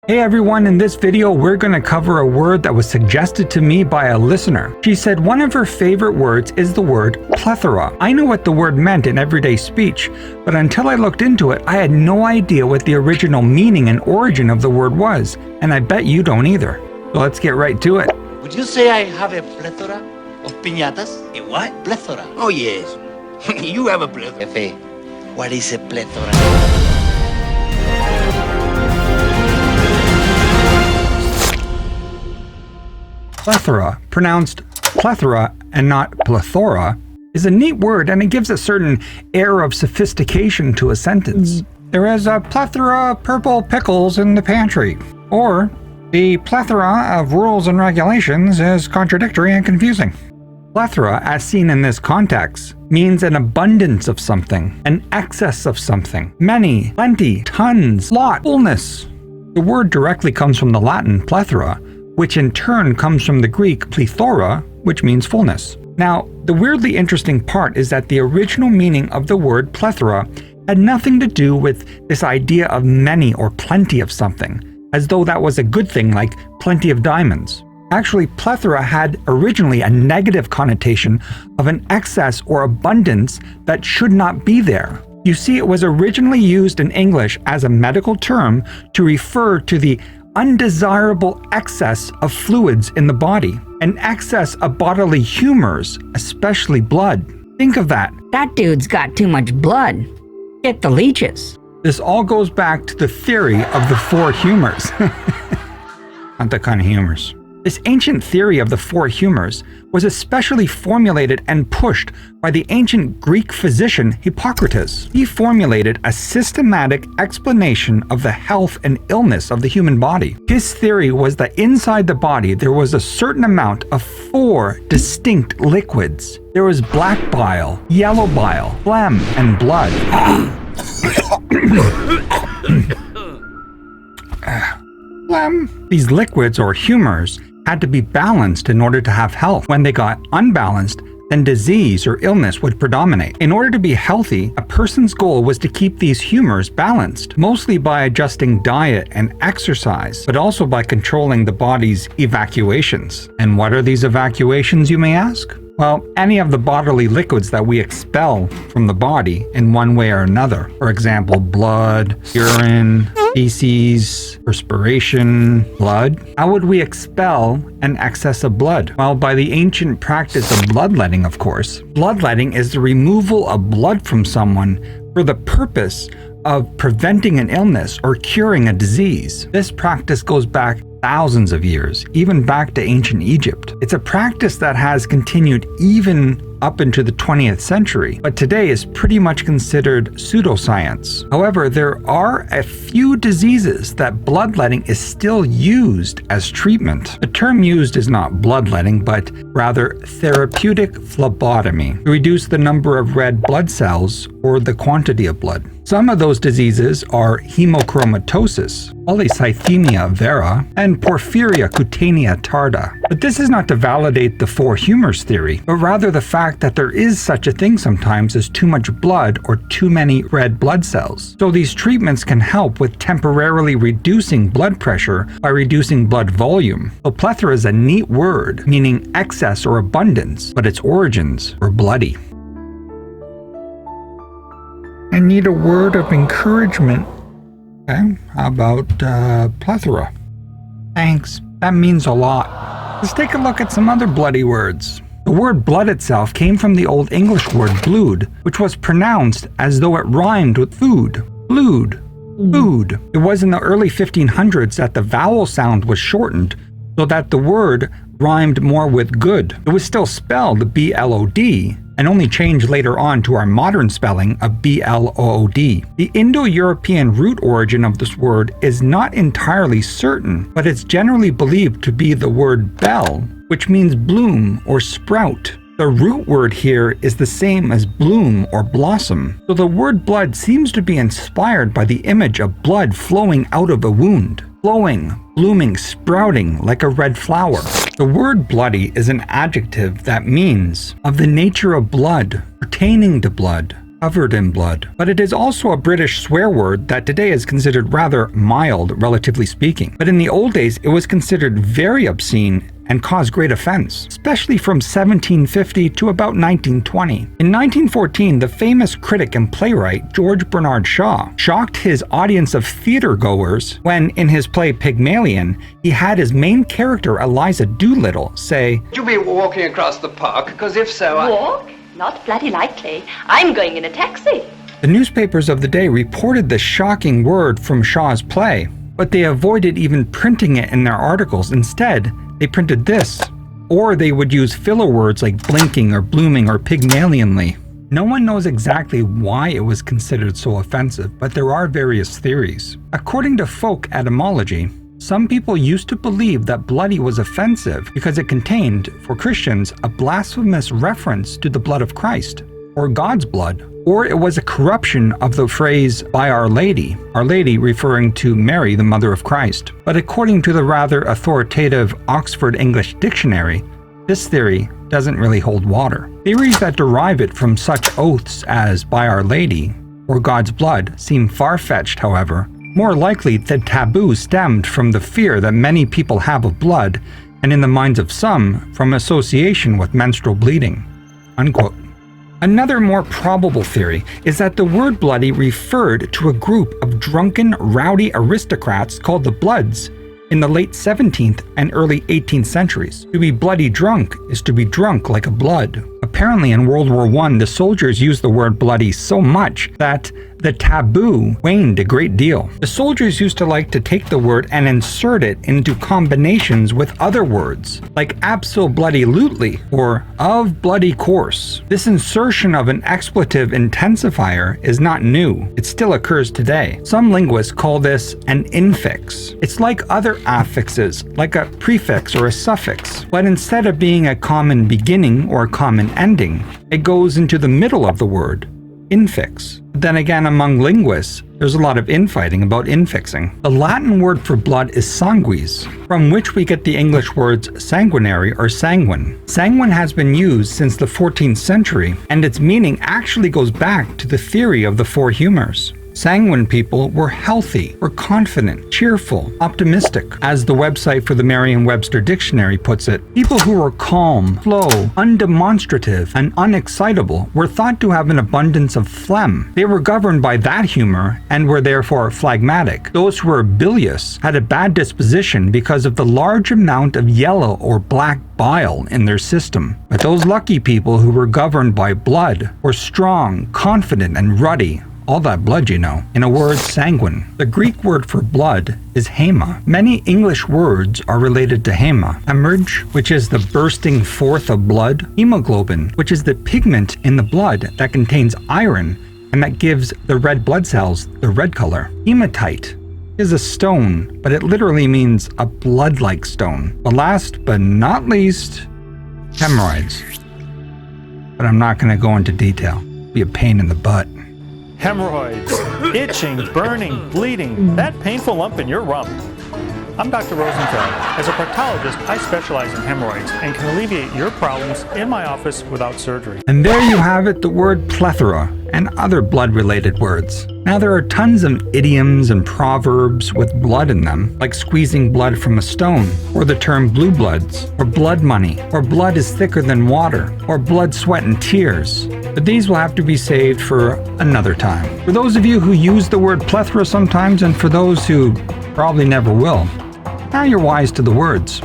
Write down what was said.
Hey everyone, in this video we're going to cover a word that was suggested to me by a listener. She said one of her favorite words is the word plethora. I know what the word meant in everyday speech, but until I looked into it, I had no idea what the original meaning and origin of the word was, and I bet you don't either. So let's get right to it. Would you say I have a plethora of piñatas? A what? Plethora. Oh, yes. You have a plethora. Efe, what is a plethora? Plethora, pronounced plethora and not plethora, is a neat word and it gives a certain air of sophistication to a sentence. There is a plethora of purple pickles in the pantry. Or, the plethora of rules and regulations is contradictory and confusing. Plethora, as seen in this context, means an abundance of something, an excess of something, many, plenty, tons, lot, fullness. The word directly comes from the Latin plethora, which in turn comes from the Greek plethora, which means fullness. Now, the weirdly interesting part is that the original meaning of the word plethora had nothing to do with this idea of many or plenty of something, as though that was a good thing like plenty of diamonds. Actually, plethora had originally a negative connotation of an excess or abundance that should not be there. You see, it was originally used in English as a medical term to refer to the undesirable excess of fluids in the body, an excess of bodily humors, especially blood. Think of that. That dude's got too much blood. Get the leeches. This all goes back to the theory of the four humors. Not the kind of humors. This ancient theory of the four humors was especially formulated and pushed by the ancient Greek physician Hippocrates. He formulated a systematic explanation of the health and illness of the human body. His theory was that inside the body there was a certain amount of four distinct liquids. There was black bile, yellow bile, phlegm, and blood. Phlegm. These liquids or humors had to be balanced in order to have health. When they got unbalanced, then disease or illness would predominate. In order to be healthy, a person's goal was to keep these humors balanced, mostly by adjusting diet and exercise, but also by controlling the body's evacuations. And what are these evacuations, you may ask? Well, any of the bodily liquids that we expel from the body in one way or another. For example, blood, urine, feces, perspiration, blood. How would we expel an excess of blood? Well, by the ancient practice of bloodletting, of course. Bloodletting is the removal of blood from someone for the purpose of preventing an illness or curing a disease. This practice goes back thousands of years, even back to ancient Egypt. It's a practice that has continued even up into the 20th century, but today is pretty much considered pseudoscience. However, there are a few diseases that bloodletting is still used as treatment. The term used is not bloodletting, but rather therapeutic phlebotomy, to reduce the number of red blood cells or the quantity of blood. Some of those diseases are hemochromatosis, polycythemia vera, and porphyria cutanea tarda. But this is not to validate the four humors theory, but rather the fact that there is such a thing sometimes as too much blood or too many red blood cells. So these treatments can help with temporarily reducing blood pressure by reducing blood volume. So plethora is a neat word, meaning excess or abundance, but its origins were bloody. I need a word of encouragement. Okay, how about plethora? Thanks, that means a lot. Let's take a look at some other bloody words. The word blood itself came from the Old English word blood, which was pronounced as though it rhymed with food. Blood, food. It was in the early 1500s that the vowel sound was shortened so that the word rhymed more with good. It was still spelled B-L-O-D, and only changed later on to our modern spelling of B-L-O-O-D. The Indo-European root origin of this word is not entirely certain, but it's generally believed to be the word bell, which means bloom or sprout. The root word here is the same as bloom or blossom, so the word blood seems to be inspired by the image of blood flowing out of a wound. Flowing, blooming, sprouting like a red flower. The word bloody is an adjective that means of the nature of blood, pertaining to blood, covered in blood. But it is also a British swear word that today is considered rather mild, relatively speaking. But in the old days, it was considered very obscene and caused great offense, especially from 1750 to about 1920. In 1914, the famous critic and playwright George Bernard Shaw shocked his audience of theater-goers when, in his play Pygmalion, he had his main character Eliza Doolittle say, Would you be walking across the park? Because if so, Walk? Not bloody likely. I'm going in a taxi. The newspapers of the day reported the shocking word from Shaw's play, but they avoided even printing it in their articles. Instead, they printed this, or they would use filler words like blinking or blooming or Pygmalionly. No one knows exactly why it was considered so offensive, but there are various theories. According to folk etymology, some people used to believe that bloody was offensive because it contained, for Christians, a blasphemous reference to the blood of Christ, or God's blood, or it was a corruption of the phrase by Our Lady referring to Mary, the mother of Christ. But according to the rather authoritative Oxford English Dictionary, this theory doesn't really hold water. Theories that derive it from such oaths as by Our Lady or God's blood seem far-fetched, however. More likely, the taboo stemmed from the fear that many people have of blood, and in the minds of some, from association with menstrual bleeding." Unquote. Another more probable theory is that the word bloody referred to a group of drunken, rowdy aristocrats called the Bloods in the late 17th and early 18th centuries. To be bloody drunk is to be drunk like a blood. Apparently in World War I, the soldiers used the word bloody so much that the taboo waned a great deal. The soldiers used to like to take the word and insert it into combinations with other words, like abso-bloody-lutely or of bloody course. This insertion of an expletive intensifier is not new. It still occurs today. Some linguists call this an infix. It's like other affixes, like a prefix or a suffix, but instead of being a common beginning or a common ending, it goes into the middle of the word, infix. Then again, among linguists, there's a lot of infighting about infixing. The Latin word for blood is sanguis, from which we get the English words sanguinary or sanguine. Sanguine has been used since the 14th century, and its meaning actually goes back to the theory of the four humors. Sanguine people were healthy, were confident, cheerful, optimistic. As the website for the Merriam-Webster Dictionary puts it, people who were calm, slow, undemonstrative, and unexcitable were thought to have an abundance of phlegm. They were governed by that humor and were therefore phlegmatic. Those who were bilious had a bad disposition because of the large amount of yellow or black bile in their system. But those lucky people who were governed by blood were strong, confident, and ruddy. All that blood, you know. In a word, sanguine. The Greek word for blood is haema. Many English words are related to haema. Haemorrhage, which is the bursting forth of blood. Hemoglobin, which is the pigment in the blood that contains iron and that gives the red blood cells the red color. Hematite is a stone, but it literally means a blood-like stone. But last but not least, hemorrhoids. But I'm not going to go into detail. It'll be a pain in the butt. Hemorrhoids, itching, burning, bleeding, that painful lump in your rump. I'm Dr. Rosenfeld. As a proctologist, I specialize in hemorrhoids and can alleviate your problems in my office without surgery. And there you have it, the word plethora and other blood-related words. Now there are tons of idioms and proverbs with blood in them, like squeezing blood from a stone, or the term blue bloods, or blood money, or blood is thicker than water, or blood, sweat, and tears. But these will have to be saved for another time. For those of you who use the word plethora sometimes, and for those who probably never will, now you're wise to the words.